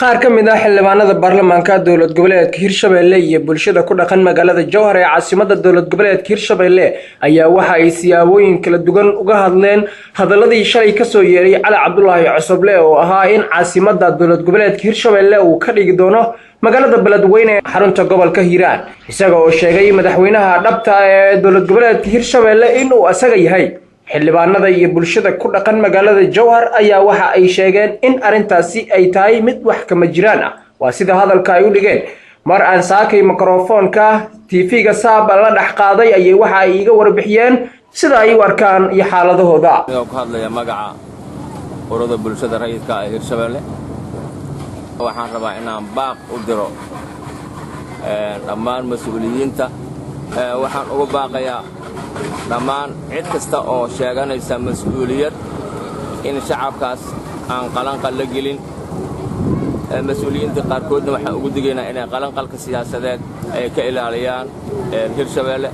qaar ka mid ah xildhibaanada baarlamaanka dowlad goboleedka Hirshabelle iyo bulshada ku dhaqan magaalada Jowhar ee caasimadda dowlad goboleedka Hirshabelle ayaa waxa ay siyaabooyin kala duwan uga hadleen hadaladii shalay ka soo yeeray Cali Cabdullaahi Cosoble oo ahaa in caasimadda dowlad goboleedka Hirshabelle uu ka dhigi doono magaalada Beledweyne ee xarunta gobolka Hiiraan isagoo sheegay madaxweynaha dhabta ee dowlad goboleedka Hirshabelle inuu asaga yahay xildhibaanada iyo bulshada ku dhaqan magaalada Jowhar ayaa waxa ay sheegeen in arintaasi ay tahay mid wax kama jiraan ah waa sida hadalka ay u dhigeen mar aan saakay mikrofoonka TV-ga saab la dhax qaaday ayay waxa ay iga warbixiyeen sida ay u arkaan iyo xaaladahooda ku hadlaya magaca ururada bulshada rayidka ah Hirshabelle waxaan rabaa inaan baaq u diro dhammaan mas'uuliyiinta waxaan uga baaqayaa dhammaan cid kasta oo sheeganaysa mas'uuliyad in shacabkaas aan qalanqal la gelin mas'uuliyiinta qaarkoodna waxaan ugu digaynaa inay qalanqalka siyaasadeed ay ka ilaaliyaan Hirshabelle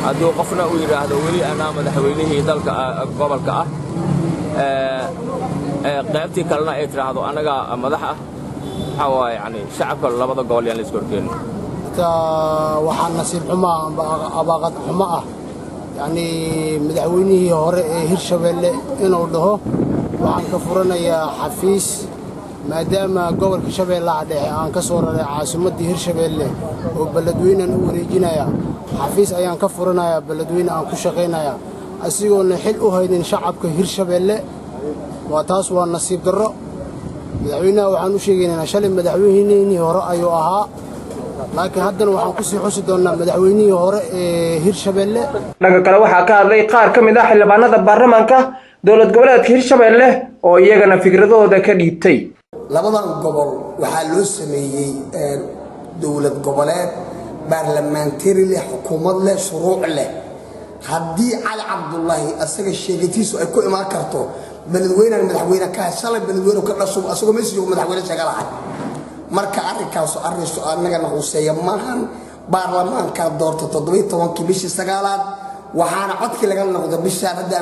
hadduu qofna uu yidhaahdo weli anaa madaxweynihii dalka gobolka ah qaybtii kalena ay tiraahdo anaga madax ah waxa waaye yani shacabka labada gobol yaan la isku horkeenin waxaan nasiib xumo abaaqad xumo ah yani madaxweynihii hore ee Hirshabelle inuu dhaho waxaan ka furanayaa xafiis maadaama gobolka Shabeellaha Dhexe aan ka soo raray caasimadda Hirshabelle oo Beledweyne u wareejinaya xafiis ayaan ka furanayaa Beledweyne aan ku shaqeynaya asigoona xil u haynin shacabka Hirshabelle waa taas waa nasiib darro madaxweynaha waxaan u sheegaynaa shalay madaxweynihii hore ayuu ahaa laakiin haddana waxaan ku sii xusi doonaa madaxweynihii hore ee Hirshabelle dhanka kale waxaa ka hadlay qaar ka mid ah xildhibaanada baarlamaanka dowlad goboleedka Hirshabelle oo iyagana fikradooda ka dhiibtay labadan gobol waxaa loo sameeyay dowlad goboleed baarlamaantari leh xukuumad leh shuruuc leh haddii Cali Cabdullaahi asaga sheegatiisu ay ku imaan karto Beledweyne madaxweyne ka shalay Beledweyne ka dhasho asagoo meesha madaxweyne shaqalaha marka arrinkaas arrin su'aalnaga naxuuseeya maahan baarlamaanka doorto 17 bishii sagaalaad waxaana codkii laga noqday bisha hadda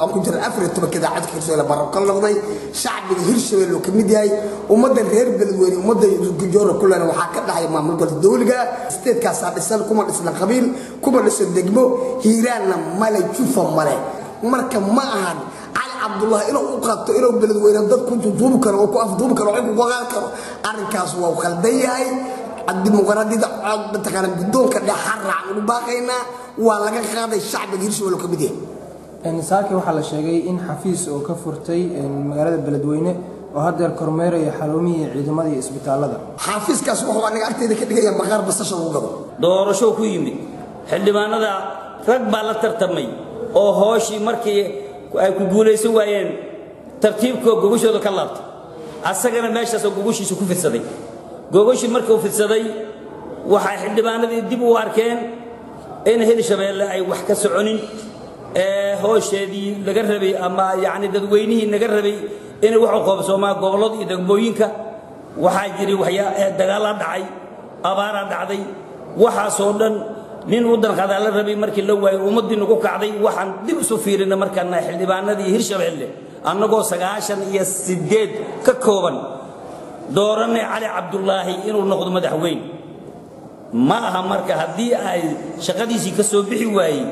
aan ku jiray 14 kada codkii Hirshabelle barako noqday shacbiga Hirshabelle ka mid yahay ummadda reer Beledweyne ummadda Joora kullana waxa ka dhaxay maamulka dawladda state-kaas dhisan kuma dhisna qabiil kuma dhisan degmo Hiiraanna male jufa male marka ma ahan Cali Cabdullaahi inuu u qaato inuu Beledweyne dad ku duubi karo oo ku afduubi karo oo ku go'aan karo arrinkaas waa khaldan yahay dimuqraadiyadda taqaan guddoonka dhaxaraac u baaqayna waa laga qaaday shacbiga Hirshabelle ka mid yahay saaki waxa la sheegay in xafiis oo ka furtay magaalada Beledweyne oo hadda kormeeraya xarumihii ciidamada iyo isbitaalada xafiiskaas wuxuu aniga artayda ka dhigaya maqaar basasha ugu gado doorasho ku yimid xildhibaanada rag baa la tartamay oo hooshii markii ay ku guuleysan waayeen tartiibka gogashooda ka laabtay asagana meeshaas gogoshiisu ku fidsaday gogoshii markuu fidsaday waxa xildhibaanadii dib u arkeen in Hirshabelle ay wax ka soconin hoosheedii laga rabay ama yaani dadweynihii naga rabay in wax u qoobsoomaa gobolada iyo degmooyinka waxa jiray dagaal dhacay abaar dhacday waxa soo dhan nin u dalqada la rabay markii la waayay ummadii nagu kacday waxaan dib u fiirinay markaana xildhibaanadii Hirshabelle annagoo 98 ka kooban dooranay Cali Cabdullaahi inuu noqdo madaxweyne ma aha marka hadii ay shaqadiisii ka soo bixi waayay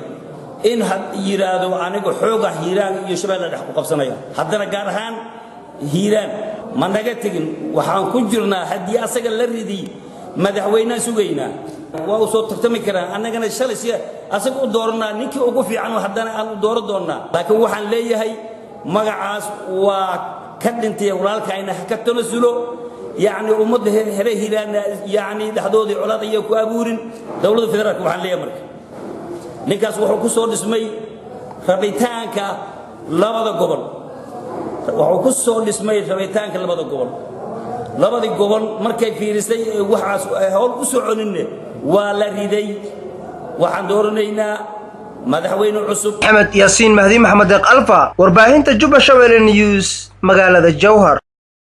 in had yiraahdo aniga xooga Hiiraan iyo Shabeelle dhex ku qabsanaya haddana gaar ahaan Hiiraan ma naga tagin waxaan ku jirnaa hadii asaga la ridii madaxweyne sugayna waa u soo tartami karaa annagana shalay si asaga u dooranaa ninkii ugu fiican haddana aan u dooran doonaa laakiin waxaan leeyahay magacaas waa ka dhintay walaalkayna ka tanasulo يعني ummadda heer Hiiraan yani dhaxdoodii colaad ay ku abuurin dawladda federaalka waxaan leeyahay marka ninkaas wuxuu ku soo dhismay rabitaanka labada gobol wuxuu ku soo dhismay rabitaanka labada gobol markay fiirisay waxaas hawl u soconinne waa la riday waxaan dooranaynaa madaxweyne cusub Axmed Yaasiin Mahdi Maxamed Alfa warbaahinta Juba Shabeelle News magaalada Jowhar.